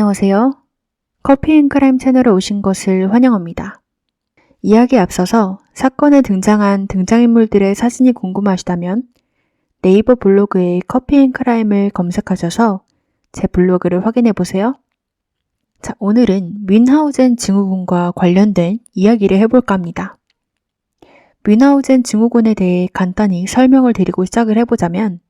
안녕하세요. 커피앤크라임 채널에 오신 것을 환영합니다. 이야기에 앞서서 사건에 등장한 등장인물들의 사진이 궁금하시다면 네이버 블로그에 커피앤크라임을 검색하셔서 제 블로그를 확인해 보세요. 자, 오늘은 뮌하우젠 증후군과 관련된 이야기를 해볼까 합니다. 뮌하우젠 증후군에 대해 간단히 설명을 드리고 시작을 해보자면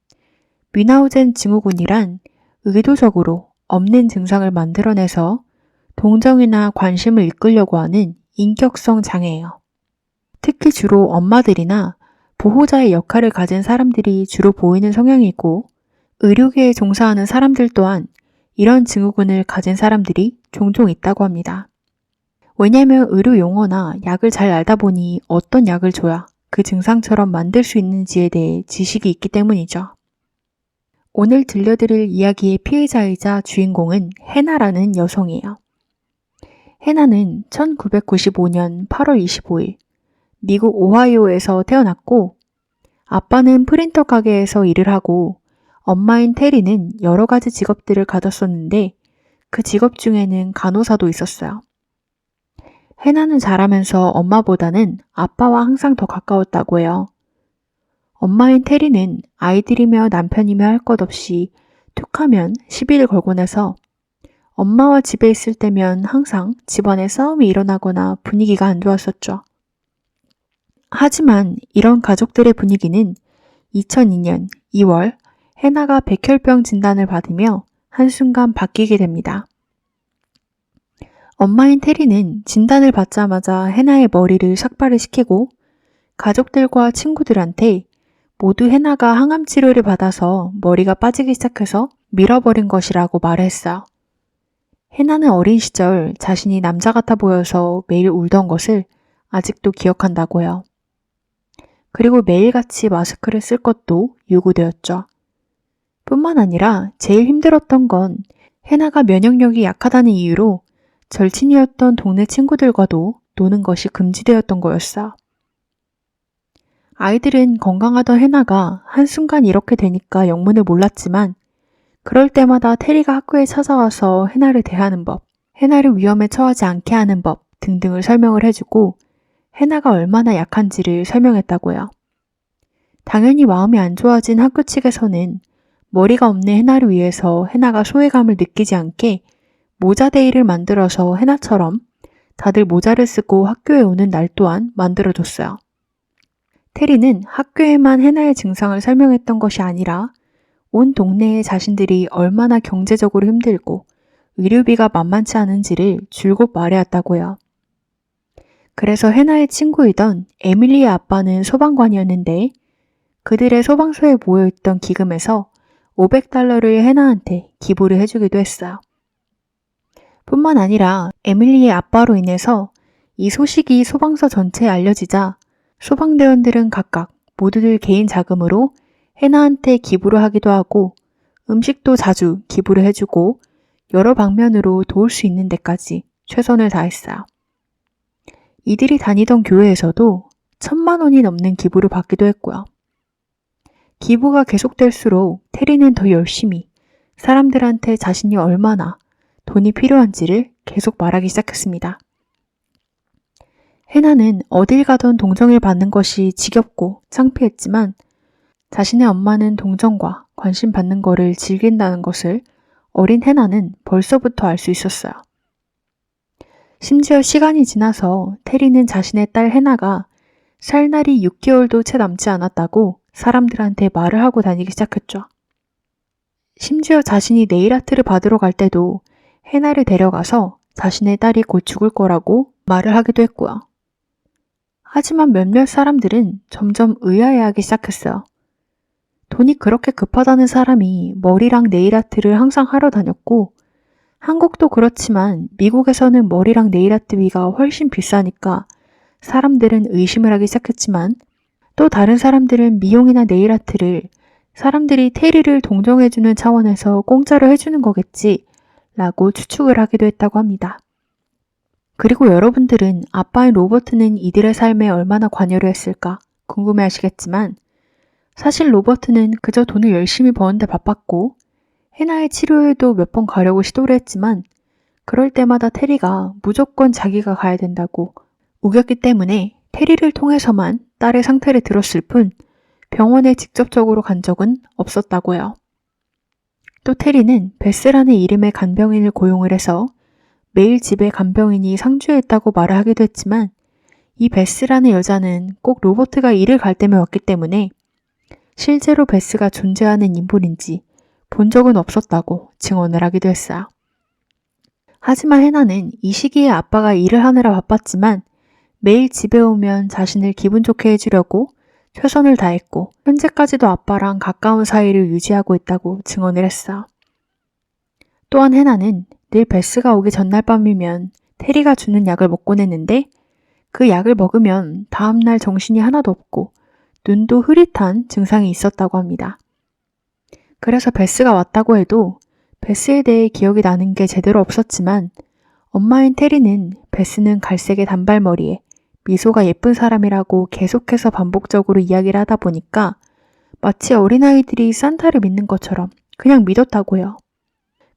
뮌하우젠 증후군이란 의도적으로 없는 증상을 만들어내서 동정이나 관심을 이끌려고 하는 인격성 장애예요. 특히 주로 엄마들이나 보호자의 역할을 가진 사람들이 주로 보이는 성향이고 의료계에 종사하는 사람들 또한 이런 증후군을 가진 사람들이 종종 있다고 합니다. 왜냐하면 의료 용어나 약을 잘 알다 보니 어떤 약을 줘야 그 증상처럼 만들 수 있는지에 대해 지식이 있기 때문이죠. 오늘 들려드릴 이야기의 피해자이자 주인공은 해나라는 여성이에요. 해나는 1995년 8월 25일 미국 오하이오에서 태어났고 아빠는 프린터 가게에서 일을 하고 엄마인 테리는 여러 가지 직업들을 가졌었는데 그 직업 중에는 간호사도 있었어요. 해나는 자라면서 엄마보다는 아빠와 항상 더 가까웠다고 해요. 엄마인 테리는 아이들이며 남편이며 할 것 없이 툭하면 시비를 걸곤 해서 엄마와 집에 있을 때면 항상 집안에 싸움이 일어나거나 분위기가 안 좋았었죠. 하지만 이런 가족들의 분위기는 2002년 2월 해나가 백혈병 진단을 받으며 한순간 바뀌게 됩니다. 엄마인 테리는 진단을 받자마자 해나의 머리를 삭발을 시키고 가족들과 친구들한테 모두 해나가 항암 치료를 받아서 머리가 빠지기 시작해서 밀어버린 것이라고 말을 했어요. 해나는 어린 시절 자신이 남자 같아 보여서 매일 울던 것을 아직도 기억한다고요. 그리고 매일같이 마스크를 쓸 것도 요구되었죠. 뿐만 아니라 제일 힘들었던 건 해나가 면역력이 약하다는 이유로 절친이었던 동네 친구들과도 노는 것이 금지되었던 거였어요. 아이들은 건강하던 해나가 한순간 이렇게 되니까 영문을 몰랐지만 그럴 때마다 테리가 학교에 찾아와서 해나를 대하는 법, 해나를 위험에 처하지 않게 하는 법 등등을 설명을 해주고 해나가 얼마나 약한지를 설명했다고요. 당연히 마음이 안 좋아진 학교 측에서는 머리가 없는 해나를 위해서 해나가 소외감을 느끼지 않게 모자데이를 만들어서 해나처럼 다들 모자를 쓰고 학교에 오는 날 또한 만들어줬어요. 테리는 학교에만 해나의 증상을 설명했던 것이 아니라 온 동네에 자신들이 얼마나 경제적으로 힘들고 의료비가 만만치 않은지를 줄곧 말해왔다고요. 그래서 해나의 친구이던 에밀리의 아빠는 소방관이었는데 그들의 소방서에 모여있던 기금에서 $500를 해나한테 기부를 해주기도 했어요. 뿐만 아니라 에밀리의 아빠로 인해서 이 소식이 소방서 전체에 알려지자 소방대원들은 각각 모두들 개인 자금으로 해나한테 기부를 하기도 하고 음식도 자주 기부를 해주고 여러 방면으로 도울 수 있는 데까지 최선을 다했어요. 이들이 다니던 교회에서도 1,000만 원이 넘는 기부를 받기도 했고요. 기부가 계속될수록 테리는 더 열심히 사람들한테 자신이 얼마나 돈이 필요한지를 계속 말하기 시작했습니다. 해나는 어딜 가던 동정을 받는 것이 지겹고 창피했지만 자신의 엄마는 동정과 관심 받는 거를 즐긴다는 것을 어린 해나는 벌써부터 알 수 있었어요. 심지어 시간이 지나서 테리는 자신의 딸 해나가 살 날이 6개월도 채 남지 않았다고 사람들한테 말을 하고 다니기 시작했죠. 심지어 자신이 네일아트를 받으러 갈 때도 해나를 데려가서 자신의 딸이 곧 죽을 거라고 말을 하기도 했고요. 하지만 몇몇 사람들은 점점 의아해하기 시작했어요. 돈이 그렇게 급하다는 사람이 머리랑 네일아트를 항상 하러 다녔고 한국도 그렇지만 미국에서는 머리랑 네일아트비가 훨씬 비싸니까 사람들은 의심을 하기 시작했지만 또 다른 사람들은 미용이나 네일아트를 사람들이 테리를 동정해주는 차원에서 공짜로 해주는 거겠지 라고 추측을 하기도 했다고 합니다. 그리고 여러분들은 아빠인 로버트는 이들의 삶에 얼마나 관여를 했을까 궁금해 하시겠지만 사실 로버트는 그저 돈을 열심히 버는데 바빴고 해나의 치료에도 몇 번 가려고 시도를 했지만 그럴 때마다 테리가 무조건 자기가 가야 된다고 우겼기 때문에 테리를 통해서만 딸의 상태를 들었을 뿐 병원에 직접적으로 간 적은 없었다고요. 또 테리는 베스라는 이름의 간병인을 고용을 해서 매일 집에 간병인이 상주했다고 말을 하기도 했지만 이 베스라는 여자는 꼭 로버트가 일을 갈 때면 왔기 때문에 실제로 베스가 존재하는 인물인지 본 적은 없었다고 증언을 하기도 했어요. 하지만 해나는 이 시기에 아빠가 일을 하느라 바빴지만 매일 집에 오면 자신을 기분 좋게 해주려고 최선을 다했고 현재까지도 아빠랑 가까운 사이를 유지하고 있다고 증언을 했어. 또한 해나는 늘 베스가 오기 전날 밤이면 테리가 주는 약을 먹곤 했는데 그 약을 먹으면 다음날 정신이 하나도 없고 눈도 흐릿한 증상이 있었다고 합니다. 그래서 베스가 왔다고 해도 베스에 대해 기억이 나는 게 제대로 없었지만 엄마인 테리는 베스는 갈색의 단발머리에 미소가 예쁜 사람이라고 계속해서 반복적으로 이야기를 하다 보니까 마치 어린아이들이 산타를 믿는 것처럼 그냥 믿었다고요.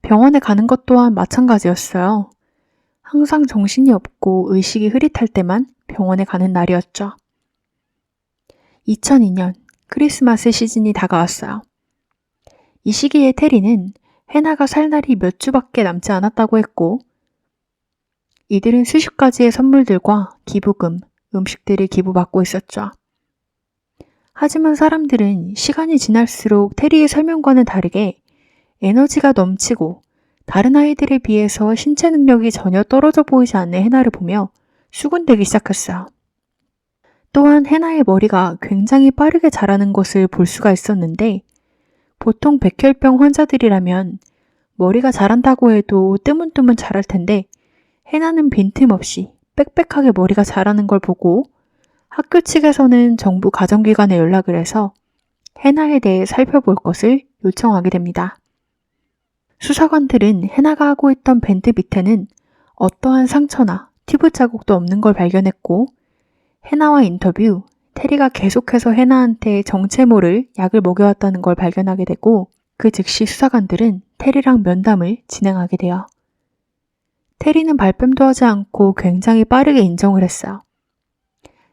병원에 가는 것 또한 마찬가지였어요. 항상 정신이 없고 의식이 흐릿할 때만 병원에 가는 날이었죠. 2002년 크리스마스 시즌이 다가왔어요. 이 시기에 테리는 해나가 살 날이 몇 주밖에 남지 않았다고 했고 이들은 수십 가지의 선물들과 기부금, 음식들을 기부받고 있었죠. 하지만 사람들은 시간이 지날수록 테리의 설명과는 다르게 에너지가 넘치고 다른 아이들에 비해서 신체 능력이 전혀 떨어져 보이지 않는 해나를 보며 수군대기 시작했어요. 또한 해나의 머리가 굉장히 빠르게 자라는 것을 볼 수가 있었는데 보통 백혈병 환자들이라면 머리가 자란다고 해도 뜨문뜨문 자랄 텐데 해나는 빈틈없이 빽빽하게 머리가 자라는 걸 보고 학교 측에서는 정부 가정기관에 연락을 해서 해나에 대해 살펴볼 것을 요청하게 됩니다. 수사관들은 해나가 하고 있던 밴드 밑에는 어떠한 상처나 튜브 자국도 없는 걸 발견했고 해나와 인터뷰, 테리가 계속해서 해나한테 정체 모를 약을 먹여왔다는 걸 발견하게 되고 그 즉시 수사관들은 테리랑 면담을 진행하게 돼요. 테리는 발뺌도 하지 않고 굉장히 빠르게 인정을 했어요.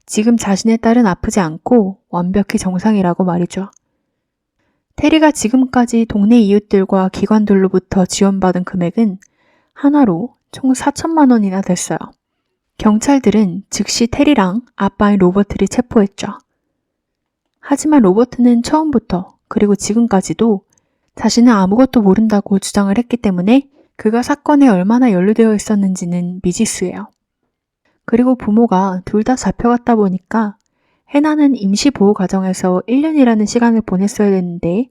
지금 자신의 딸은 아프지 않고 완벽히 정상이라고 말이죠. 테리가 지금까지 동네 이웃들과 기관들로부터 지원받은 금액은 하나로 총 4천만 원이나 됐어요. 경찰들은 즉시 테리랑 아빠인 로버트를 체포했죠. 하지만 로버트는 처음부터 그리고 지금까지도 자신은 아무것도 모른다고 주장을 했기 때문에 그가 사건에 얼마나 연루되어 있었는지는 미지수예요. 그리고 부모가 둘 다 잡혀갔다 보니까 해나는 임시보호가정에서 1년이라는 시간을 보냈어야 했는데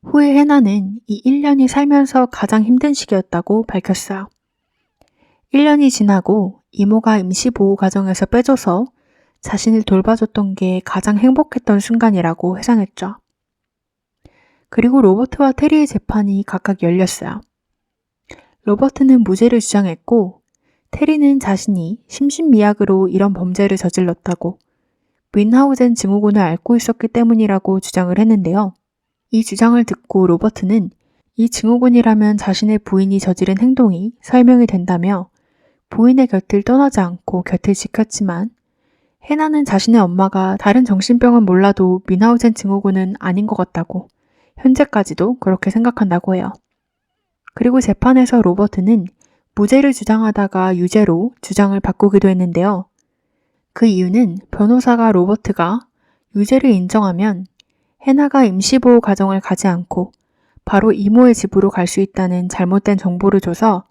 후에 해나는 이 1년이 살면서 가장 힘든 시기였다고 밝혔어요. 1년이 지나고 이모가 임시보호가정에서 빼줘서 자신을 돌봐줬던 게 가장 행복했던 순간이라고 회상했죠. 그리고 로버트와 테리의 재판이 각각 열렸어요. 로버트는 무죄를 주장했고 테리는 자신이 심신미약으로 이런 범죄를 저질렀다고 뮌하우젠 증후군을 앓고 있었기 때문이라고 주장을 했는데요. 이 주장을 듣고 로버트는 이 증후군이라면 자신의 부인이 저지른 행동이 설명이 된다며 부인의 곁을 떠나지 않고 곁을 지켰지만 해나는 자신의 엄마가 다른 정신병은 몰라도 뮌하우젠 증후군은 아닌 것 같다고 현재까지도 그렇게 생각한다고 해요. 그리고 재판에서 로버트는 무죄를 주장하다가 유죄로 주장을 바꾸기도 했는데요. 그 이유는 변호사가 로버트가 유죄를 인정하면 해나가 임시보호 가정을 가지 않고 바로 이모의 집으로 갈 수 있다는 잘못된 정보를 줘서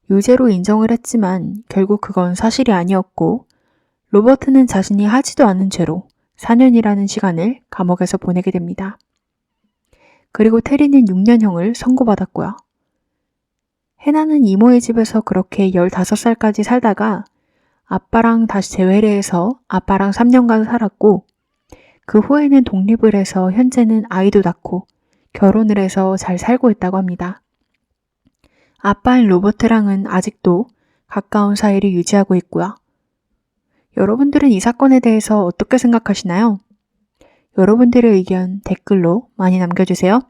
유죄로 인정을 했지만 결국 그건 사실이 아니었고 로버트는 자신이 하지도 않은 죄로 4년이라는 시간을 감옥에서 보내게 됩니다. 그리고 테리는 6년형을 선고받았고요. 해나는 이모의 집에서 그렇게 15살까지 살다가 아빠랑 다시 재회를 해서 아빠랑 3년간 살았고 그 후에는 독립을 해서 현재는 아이도 낳고 결혼을 해서 잘 살고 있다고 합니다. 아빠인 로버트랑은 아직도 가까운 사이를 유지하고 있고요. 여러분들은 이 사건에 대해서 어떻게 생각하시나요? 여러분들의 의견 댓글로 많이 남겨주세요.